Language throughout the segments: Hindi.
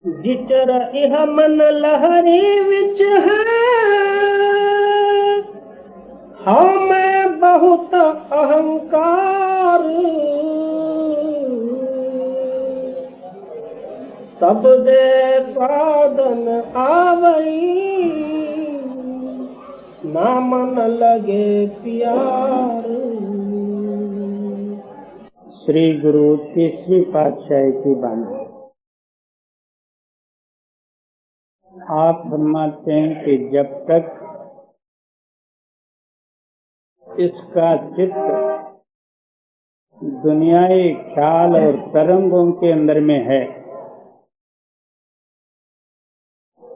जिचर इह मन लहरी विच है, हाँ मैं बहुत अहंकार। तब दे साधन आवई, ना मन लगे प्यार। श्री गुरु तीसरी पातशाही की बानी। आप फरमाते हैं कि जब तक इसका चित्त दुनियाई ख्याल और तरंगों के अंदर में है,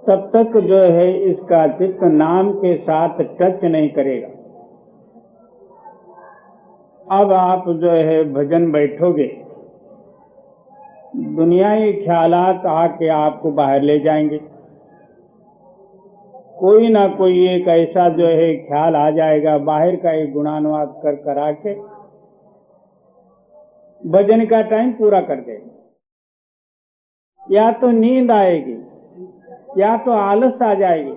तब तक जो है इसका चित्त नाम के साथ टच नहीं करेगा। अब आप जो है भजन बैठोगे, दुनियाई ख्यालात आके आपको बाहर ले जाएंगे। कोई ना कोई एक ऐसा जो है ख्याल आ जाएगा, बाहर का एक गुणानुवाद कर करा के भजन का टाइम पूरा कर देगा। या तो नींद आएगी, या तो आलस आ जाएगी,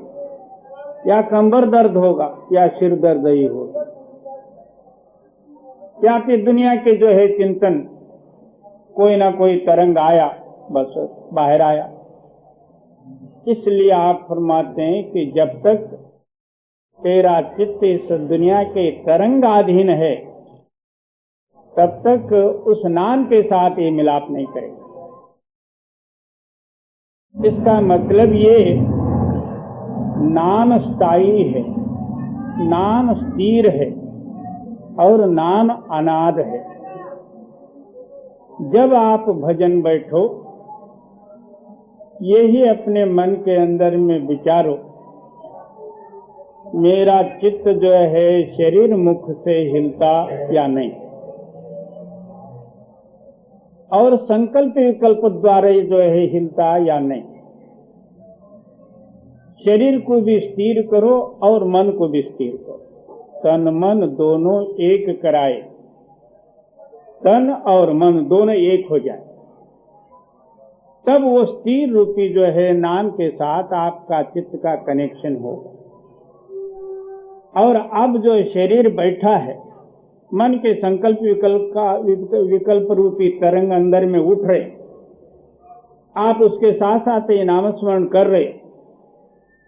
या कंबर दर्द होगा, या सिर दर्द ही होगा, या फिर दुनिया के जो है चिंतन, कोई ना कोई तरंग आया, बस बाहर आया। इसलिए आप फरमाते हैं कि जब तक तेरा चित्त इस दुनिया के तरंगाधीन है, तब तक उस नाम के साथ ये मिलाप नहीं करेगा। इसका मतलब ये नाम स्थायी है, नाम स्थिर है और नाम अनाद है। जब आप भजन बैठो, यही अपने मन के अंदर में विचारो, मेरा चित्त जो है शरीर मुख से हिलता या नहीं, और संकल्प विकल्प द्वारा जो है हिलता या नहीं। शरीर को भी स्थिर करो और मन को भी स्थिर करो। तन मन दोनों एक कराए, तन और मन दोनों एक हो जाए, तब वो स्थिर रूपी जो है नाम के साथ आपका चित्त का कनेक्शन होगा। और अब जो शरीर बैठा है, मन के संकल्प विकल्प रूपी तरंग अंदर में उठ रहे, आप उसके साथ साथ ये नामस्मरण कर रहे,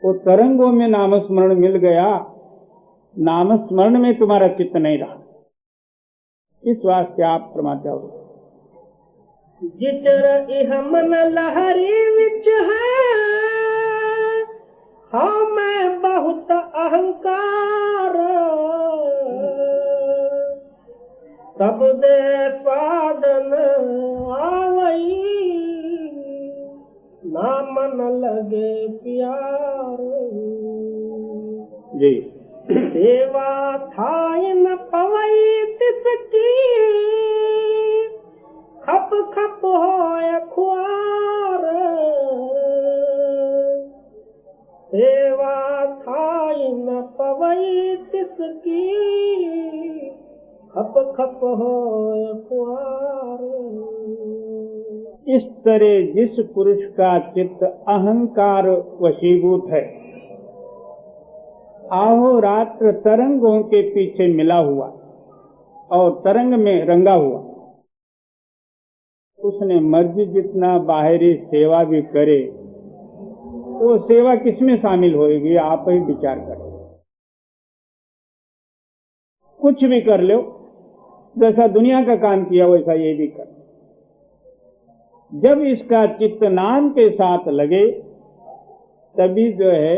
वो तरंगों में नामस्मरण मिल गया, नामस्मरण में तुम्हारा चित्त नहीं रहा। इस वास्ते आप फरमाते हो, जिचर इह मन लहरी विच है, हाँ मैं बहुत अहंकार। तब दे साधन आवई, ना मन लगे प्यार। जी। सेवा थाय न पवई तिसकी, खप खप होय खुआर। सेवा थाय न पवई तिसकी, खप खप होय खुआर। इस तरह जिस पुरुष का चित्त अहंकार वशीभूत है, अहोरात्र तरंगों के पीछे मिला हुआ और तरंग में रंगा हुआ, उसने मर्जी जितना बाहरी सेवा भी करे, वो सेवा किसमें शामिल होएगी, आप ही विचार करो। कुछ भी कर लो, जैसा दुनिया का काम किया वैसा ये भी कर। जब इसका चित्त नाम के साथ लगे, तभी जो है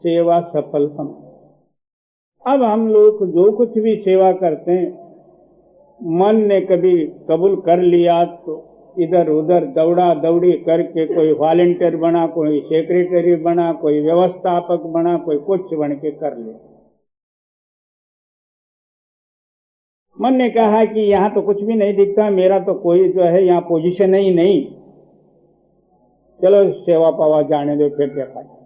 सेवा सफल समझ। अब हम लोग जो कुछ भी सेवा करते हैं, मन ने कभी कबूल कर लिया तो इधर उधर दौड़ा दौड़ी करके कोई वॉलंटियर बना, कोई सेक्रेटरी बना, कोई व्यवस्थापक बना, कोई कुछ बन के कर लिया। मन ने कहा कि यहां तो कुछ भी नहीं दिखता, मेरा तो कोई जो है यहां पोजीशन ही नहीं, चलो सेवा पावा जाने दो, फिर क्या फायदा।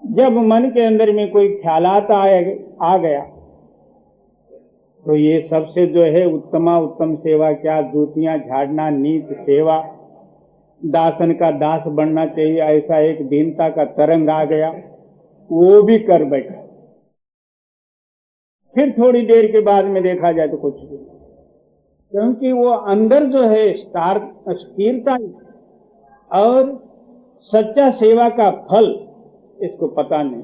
जब मन के अंदर में कोई ख्यालात आ गया, तो ये सबसे जो है उत्तमा उत्तम सेवा क्या, जूतियां झाड़ना, नीच सेवा, दासन का दास बनना चाहिए, ऐसा एक दीनता का तरंग आ गया, वो भी कर बैठा। फिर थोड़ी देर के बाद में देखा जाए तो कुछ भी, क्योंकि वो अंदर जो है स्थिरता और सच्चा सेवा का फल इसको पता नहीं।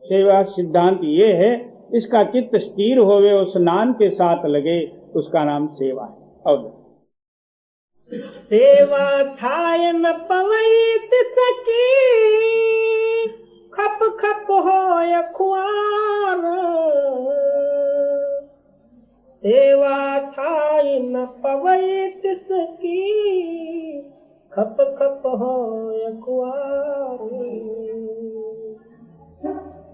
सेवा सिद्धांत ये है, इसका चित्त स्थिर होवे, उस नाम के साथ लगे, उसका नाम सेवा है। और सेवा थाय न पवैत सकी, खप खप होय खुआर। सेवा थाय न पवैत सकी, खप खप होय खुआर।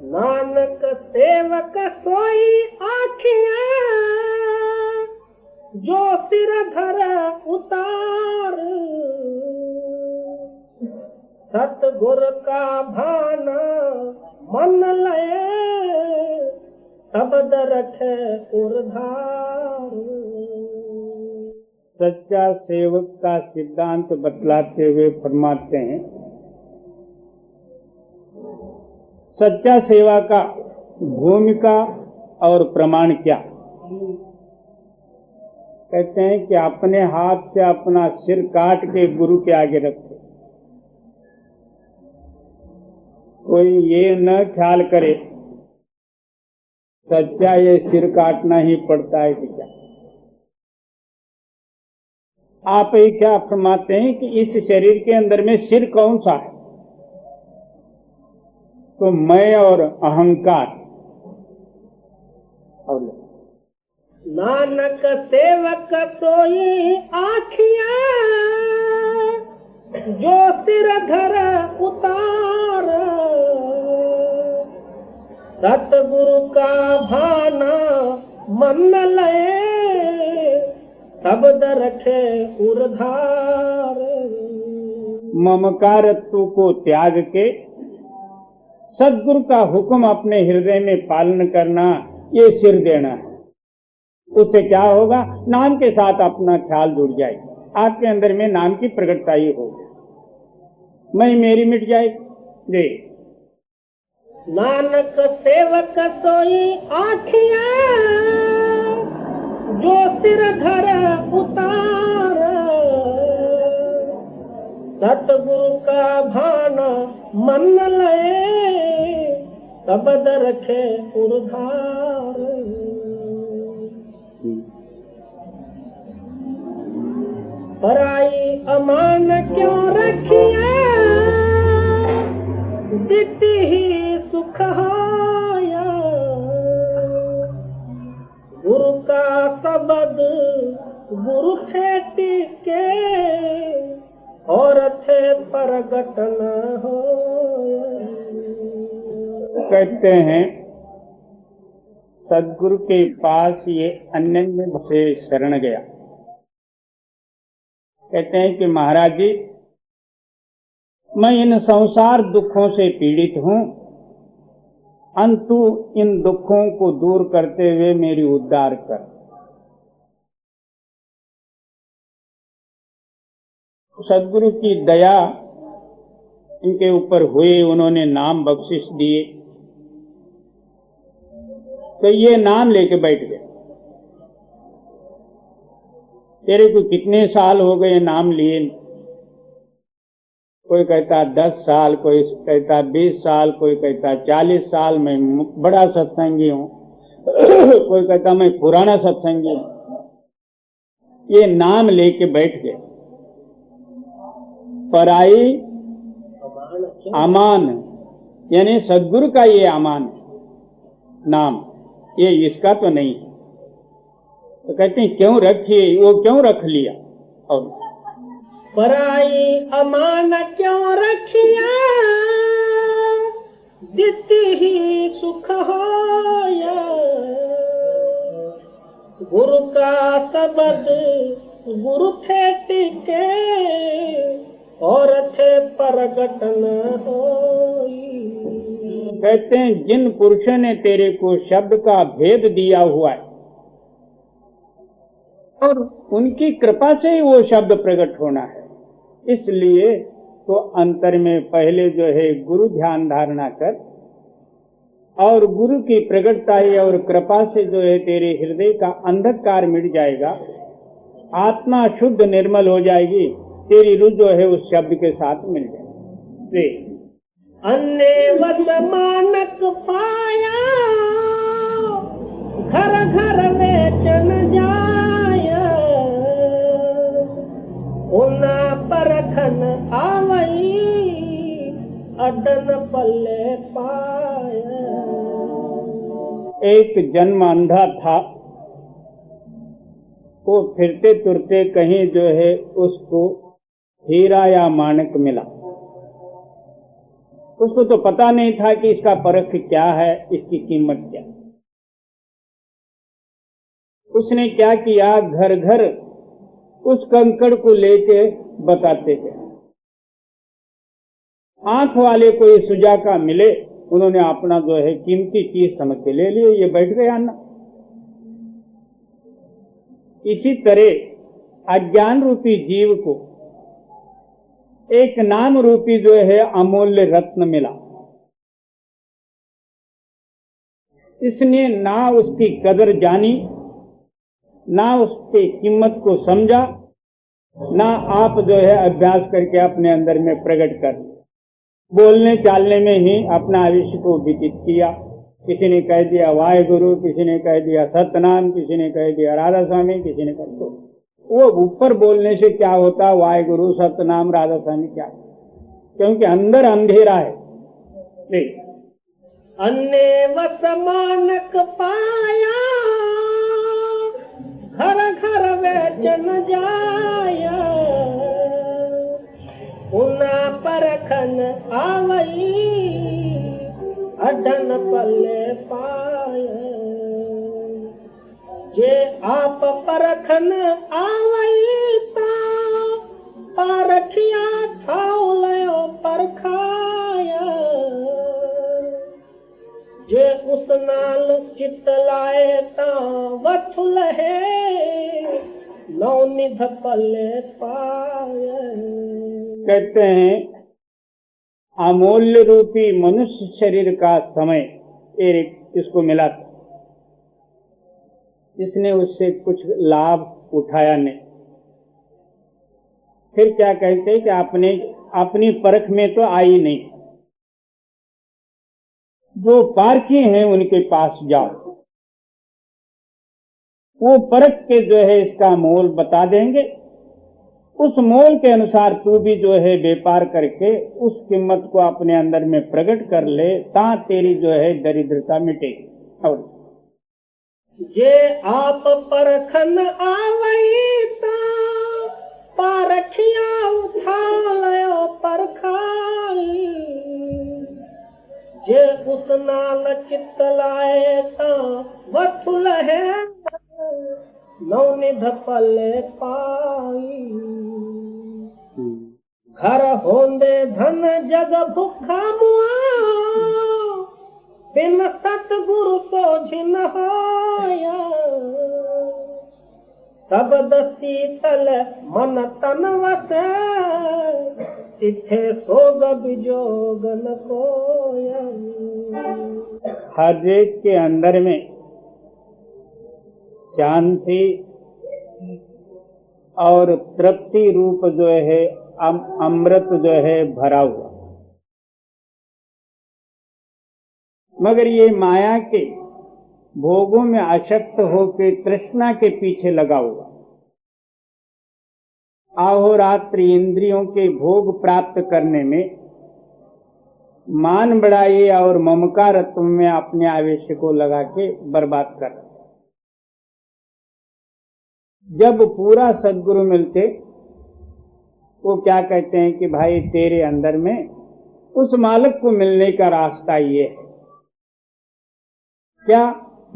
नानक सेवक सोई आँखियाँ, जो सिर धर उतार। सतगुर का भाना मन लय, शब्द रखे उर्धार। सच्चा सेवक का सिद्धांत बतलाते हुए फरमाते हैं, सच्चा सेवा का भूमिका और प्रमाण क्या। कहते हैं कि अपने हाथ से अपना सिर काट के गुरु के आगे रखे। कोई ये न ख्याल करे सच्चा ये सिर काटना ही पड़ता है कि क्या। आप ही क्या फरमाते हैं कि इस शरीर के अंदर में सिर कौन सा है, तो मैं और अहंकार। और नानक सेवक सोई आँखियाँ, जो सिर धर उतार। सतगुरु का भाना मन लय, शब्द रखे उर्धार। ममकारत्व को त्याग के सद्गुरु का हुक्म अपने हृदय में पालन करना, ये सिर देना है। उससे क्या होगा, नाम के साथ अपना ख्याल जुड़ जाएगा, आपके अंदर में नाम की प्रकटता ही होगी, मैं मेरी मिट जाएगी। जी नानक सेवक सोई आँखियाँ, जो सिर धर उतार। सतगुरु का भाना मन लय, शब्द रखे उर्धार। पराई अमान क्यों रखिया, दिति ही सुख हाया। गुरु का शब्द गुरु खेती के, और थे प्रगट न हो। कहते हैं सद्गुरु के पास ये अनन्य से शरण गया। कहते हैं कि महाराज जी, मैं इन संसार दुखों से पीड़ित हूँ, अंतु इन दुखों को दूर करते हुए मेरी उद्धार कर। सद्गुरु की दया इनके ऊपर हुई, उन्होंने नाम बख्शिश दिए, तो ये नाम लेके बैठ गए। तेरे को कितने साल हो गए नाम लिए? कोई कहता 10 साल, कोई कहता 20 साल, कोई कहता 40 साल, मैं बड़ा सत्संगी हूँ। कोई कहता मैं पुराना सत्संगी हूँ। ये नाम लेके बैठ गए। पराई अमान, यानी सद्गुरु का ये अमान नाम, ये इसका तो नहीं है। तो कहते हैं क्यों रखिए, वो क्यों रख लिया। और पराई अमान क्यों रखिया, दिति ही सुख होया। गुरु का शब्द गुरु खेती के, और थे प्रगट न होई। कहते हैं जिन पुरुषों ने तेरे को शब्द का भेद दिया हुआ है, और उनकी कृपा से ही वो शब्द प्रकट होना है। इसलिए तो अंतर में पहले जो है गुरु ध्यान धारणा कर, और गुरु की प्रकटता ही और कृपा से जो है तेरे हृदय का अंधकार मिट जाएगा, आत्मा शुद्ध निर्मल हो जाएगी, तेरी रुचि जो है उस शब्द के साथ मिल जाएगी। अन्य वत मानक पाया, घर घर वेचन जाया, उना परखन आवई, अडन पल्ले पाया। एक जन्म अंधा था, वो फिरते तुरते कहीं जो है उसको हीरा या माणिक मिला। उसको तो पता नहीं था कि इसका परख क्या है, इसकी कीमत क्या। उसने क्या किया, घर घर उस कंकड़ को लेके बताते थे। आंख वाले कोई सुजा का मिले, उन्होंने अपना जो है कीमती चीज समझ के ले लिए, ये बैठ गया ना। इसी तरह अज्ञान रूपी जीव को एक नाम रूपी जो है अमूल्य रत्न मिला। इसने ना उसकी कदर जानी, ना उसकी कीमत को समझा, ना आप जो है अभ्यास करके अपने अंदर में प्रकट कर, बोलने चालने में ही अपना आयुष्य को व्यतीत किया। किसी ने कह दिया वाहेगुरु, किसी ने कह दिया सतनाम, किसी ने कह दिया राधा स्वामी, किसी ने कह दिया। वो ऊपर बोलने से क्या होता, वाहेगुरु सतनाम राधा स्वामी क्या, क्योंकि अंदर अंधेरा है। अन्य वत मानक पाया, घर घर वेचन जाया, उना परखन आवई, अडन पल्ले पाया। जे आप परखन आवई ता, पारखिया थाउ लयो परखाया। जे उस नाल चित लाए ता, वठु लहे नौनिध पल्ले पाया। कहते हैं अमूल्य रूपी मनुष्य शरीर का समय एक इसको मिला था, इसने उससे कुछ लाभ उठाया नहीं। फिर क्या कहते हैं कि अपनी परख में तो आई नहीं, जो पारखी हैं उनके पास जाओ, वो परख के जो है इसका मोल बता देंगे। उस मोल के अनुसार तू भी जो है व्यापार करके उस कीमत को अपने अंदर में प्रकट कर ले, ता तेरी जो है दरिद्रता मिटेगी। और जे आप परखन आवई ता, पारखिया उठा लयो परखाई। जे उस नाल चित लाए ता, वठु लहे नौनिध पल्ले पाई। घर होंदे धन जग भुखा मुआ, बिन सतगुरु सोझि न होया। सबद शीतल मन तन वसे, तिथे सोग बिजोग न कोया। हर एक के अंदर में शांति और तृप्ति रूप जो है अमृत जो है भरा हुआ, मगर ये माया के भोगों में आसक्त होकर तृष्णा के पीछे लगा हुआ, अहोरात्र इंद्रियों के भोग प्राप्त करने में मान बढ़ाई और ममकारत्व में अपने आवेश को लगा के बर्बाद कर। जब पूरा सद्गुरु मिलते, वो क्या कहते हैं कि भाई तेरे अंदर में उस मालिक को मिलने का रास्ता ये है क्या,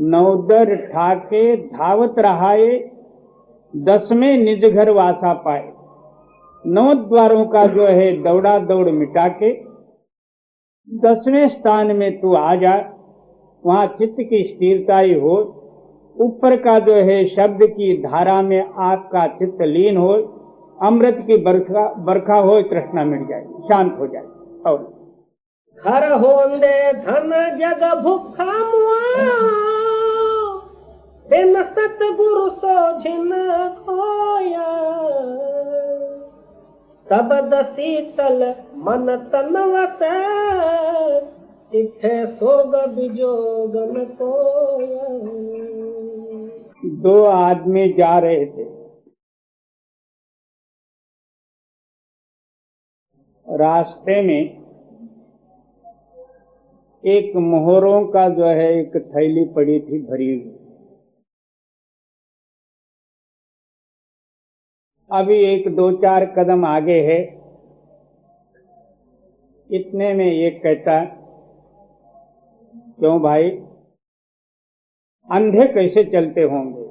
नवदर ठाके धावत रहाए, 10वें निज घर वासा पाए। 9 द्वारों का जो है दौड़ा दौड़ मिटा के 10वें स्थान में तू आ जा, वहां चित्त की स्थिरता ही हो, ऊपर का जो है शब्द की धारा में आपका चित्त लीन हो, अमृत की बरखा हो, तृष्णा मिट जाए, शांत हो जाए। और घर होंदे धन जग भुखा मुआ, बिन सतगुरु सोझिन खोया। सबद शीतल मन तन वसै, इथे सोग बिजोगन कोया। दो आदमी जा रहे थे, रास्ते में एक मोहरों का जो है एक थैली पड़ी थी भरी हुई। अभी एक दो चार कदम आगे है, इतने में एक कहता, क्यों भाई, अंधे कैसे चलते होंगे?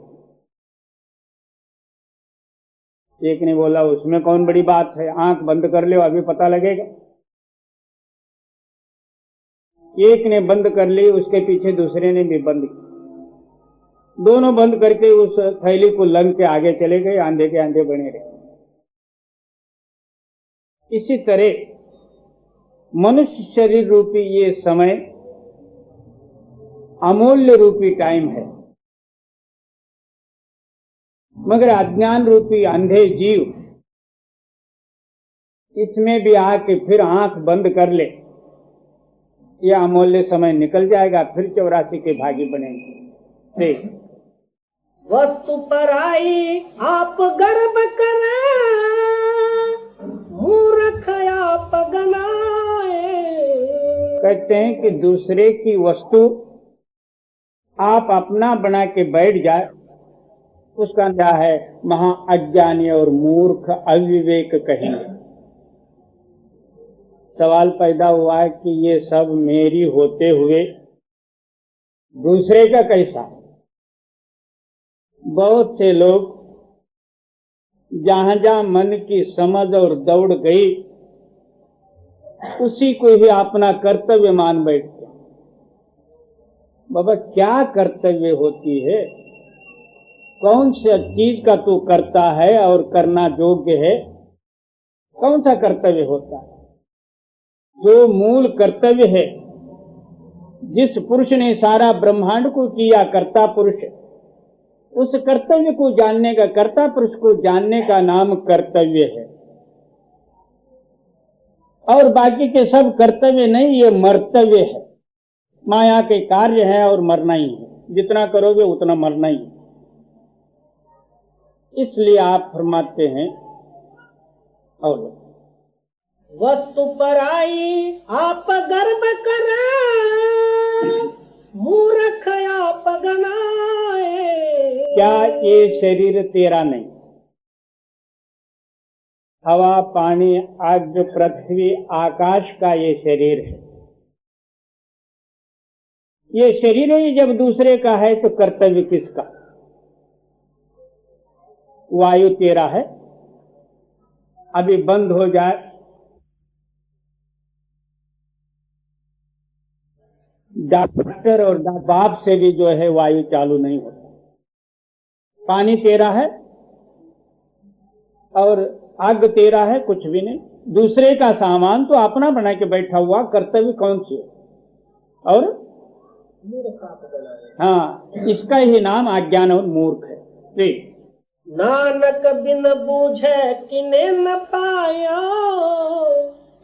एक ने बोला, उसमें कौन बड़ी बात है, आंख बंद कर लो, अभी पता लगेगा। एक ने बंद कर ली, उसके पीछे दूसरे ने भी बंद की। दोनों बंद करके उस थैली को लंग के आगे चले गए, आंधे के आंधे बने रहे। इसी तरह मनुष्य शरीर रूपी ये समय अमूल्य रूपी टाइम है, मगर अज्ञान रूपी अंधे जीव इसमें भी आके फिर आंख बंद कर ले, यह अमूल्य समय निकल जाएगा, फिर 84 के भागी बनेंगे। वस्तु पर आई आप गर्व करें, मूर्ख आप गनाए। कहते हैं कि दूसरे की वस्तु आप अपना बना के बैठ जाए, उसका क्या है, महा अज्ञानी और मूर्ख अविवेक कहेंगे। सवाल पैदा हुआ है कि ये सब मेरी होते हुए दूसरे का कैसा? बहुत से लोग जहां जहां मन की समझ और दौड़ गई, उसी को ही अपना कर्तव्य मान बैठते। बाबा, क्या कर्तव्य होती है? कौन सा चीज का तू करता है और करना योग्य है? कौन सा कर्तव्य होता है? जो मूल कर्तव्य है, जिस पुरुष ने सारा ब्रह्मांड को किया कर्ता पुरुष, उस कर्तव्य को जानने का, कर्ता पुरुष को जानने का नाम कर्तव्य है। और बाकी के सब कर्तव्य नहीं, ये मर्तव्य है। माया के कार्य है और मरना ही है, जितना करोगे उतना मरना ही है। इसलिए आप फरमाते हैं, और वस्तु पर आई आप गर्व करें, मूर्ख आप गनाए। क्या ये शरीर तेरा नहीं? हवा, पानी, आग, पृथ्वी, आकाश का ये शरीर है। ये शरीर ही जब दूसरे का है तो कर्तव्य किसका? वायु तेरा है, अभी बंद हो जाए, डॉक्टर और बाप से भी जो है वायु चालू नहीं होता। पानी तेरा है और आग तेरा है, कुछ भी नहीं। दूसरे का सामान तो अपना बना के बैठा हुआ, कर्तव्य कौन सी है? और हाँ, इसका ही नाम अज्ञान और मूर्ख है। नानक बिन बूझे किने न पाया,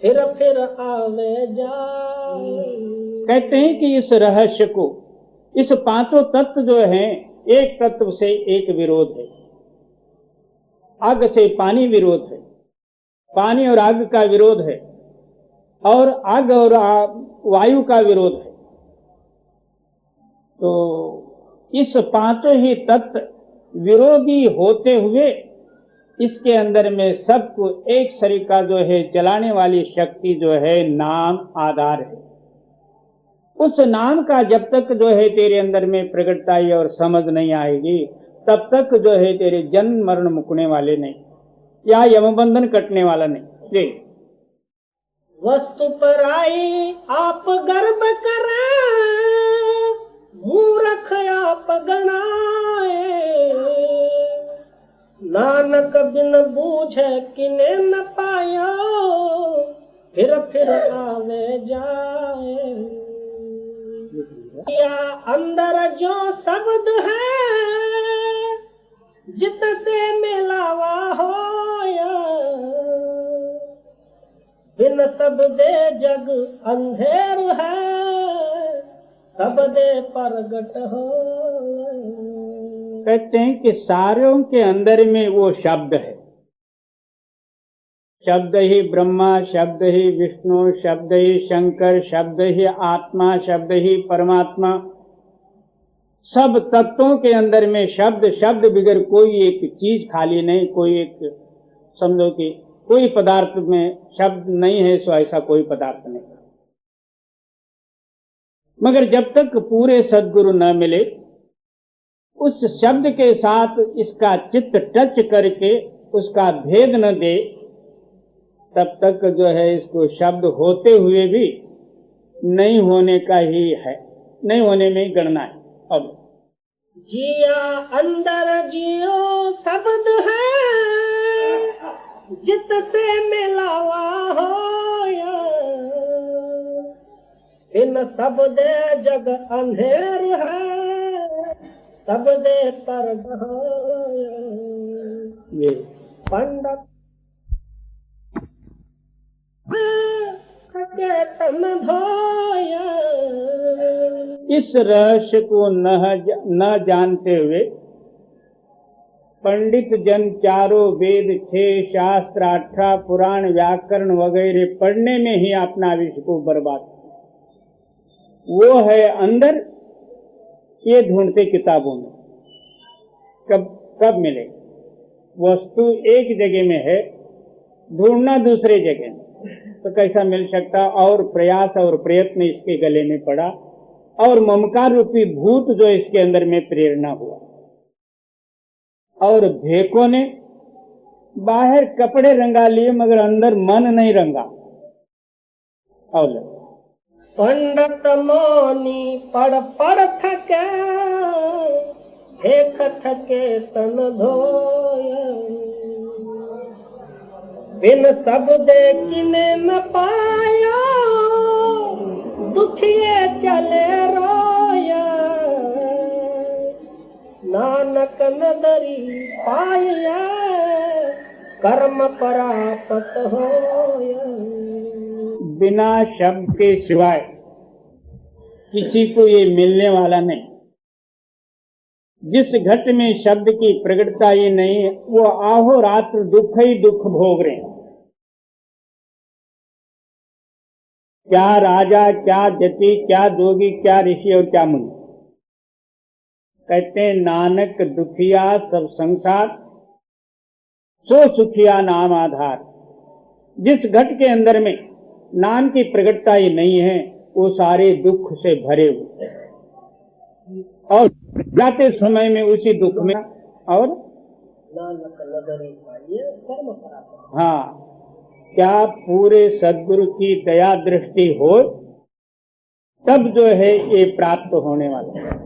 फिर आवे जाए। कहते हैं कि इस रहस्य को, इस पांचों तत्व जो हैं, एक तत्व से एक विरोध है। आग से पानी विरोध है, पानी और आग का विरोध है, और आग और वायु का विरोध है। तो इस पांचों ही तत्व विरोधी होते हुए इसके अंदर में सबको एक शरीर का जो है चलाने वाली शक्ति जो है नाम आधार है। उस नाम का जब तक जो है तेरे अंदर में प्रगटताई और समझ नहीं आएगी, तब तक जो है तेरे जन्म मरण मुकने वाले नहीं, या यमबंधन कटने वाला नहीं। वस्तु पर आई आप गर्व करें, मूर्ख आप गणाए, नानक बिन बूझे किने न पायो, फिर आवे जाए। या अंदर जो शब्द है, जित से मिलावा होया, बिन शब्दे जग अंधेर है, शब्दे प्रगट हो। कहते हैं कि सारों के अंदर में वो शब्द है। शब्द ही ब्रह्मा, शब्द ही विष्णु, शब्द ही शंकर, शब्द ही आत्मा, शब्द ही परमात्मा। सब तत्वों के अंदर में शब्द, शब्द बगैर कोई एक चीज खाली नहीं, कोई एक समझो कि कोई पदार्थ में शब्द नहीं है, सो ऐसा कोई पदार्थ नहीं। मगर जब तक पूरे सद्गुरु न मिले, उस शब्द के साथ इसका चित्त टच करके उसका भेद न दे, तब तक जो है इसको शब्द होते हुए भी नहीं होने का ही है, नहीं होने में ही गणना है। अब जिया अंदर जियो शब्द है, जित से मिलावा होया, इन शब्दे जग अंधेर है, शब्दे प्रगट होया। ये पंडित तन धोया, इस रहस्य को न जानते हुए पंडित जन चारों वेद, 6 शास्त्र, 18 पुराण, व्याकरण वगैरह पढ़ने में ही अपना विश्व को बर्बाद। वो है अंदर, ये ढूंढते किताबों में। कब मिले? वस्तु एक जगह में है, ढूंढना दूसरे जगह में, तो कैसा मिल सकता? और प्रयास और प्रयत्न इसके गले में पड़ा, और ममकार रूपी भूत जो इसके अंदर में प्रेरणा हुआ, और भेकों ने बाहर कपड़े रंगा लिए मगर अंदर मन नहीं रंगा। और पंडित मौनी पढ़ थके, देख थके तन धोया, बिन शब्दे किने न पाया, दुखिए चले रोया, नानक नदरी पाया, कर्म परापत होया। बिना शब्द के सिवाय किसी को ये मिलने वाला नहीं। जिस घट में शब्द की प्रगटता ही नहीं, वो अहोरात्र दुख ही दुख भोग रहे हैं। क्या राजा, क्या जति, क्या जोगी, क्या ऋषि और क्या मुनि। कहते हैं नानक दुखिया सब संसार, सो सुखिया नाम आधार। जिस घट के अंदर में नाम की प्रगटता ही नहीं है, वो सारे दुख से भरे हुए, और जाते समय में उसी दुख में और हाँ, क्या पूरे सद्गुरु की दया दृष्टि हो, तब जो है ये प्राप्त होने वाला है।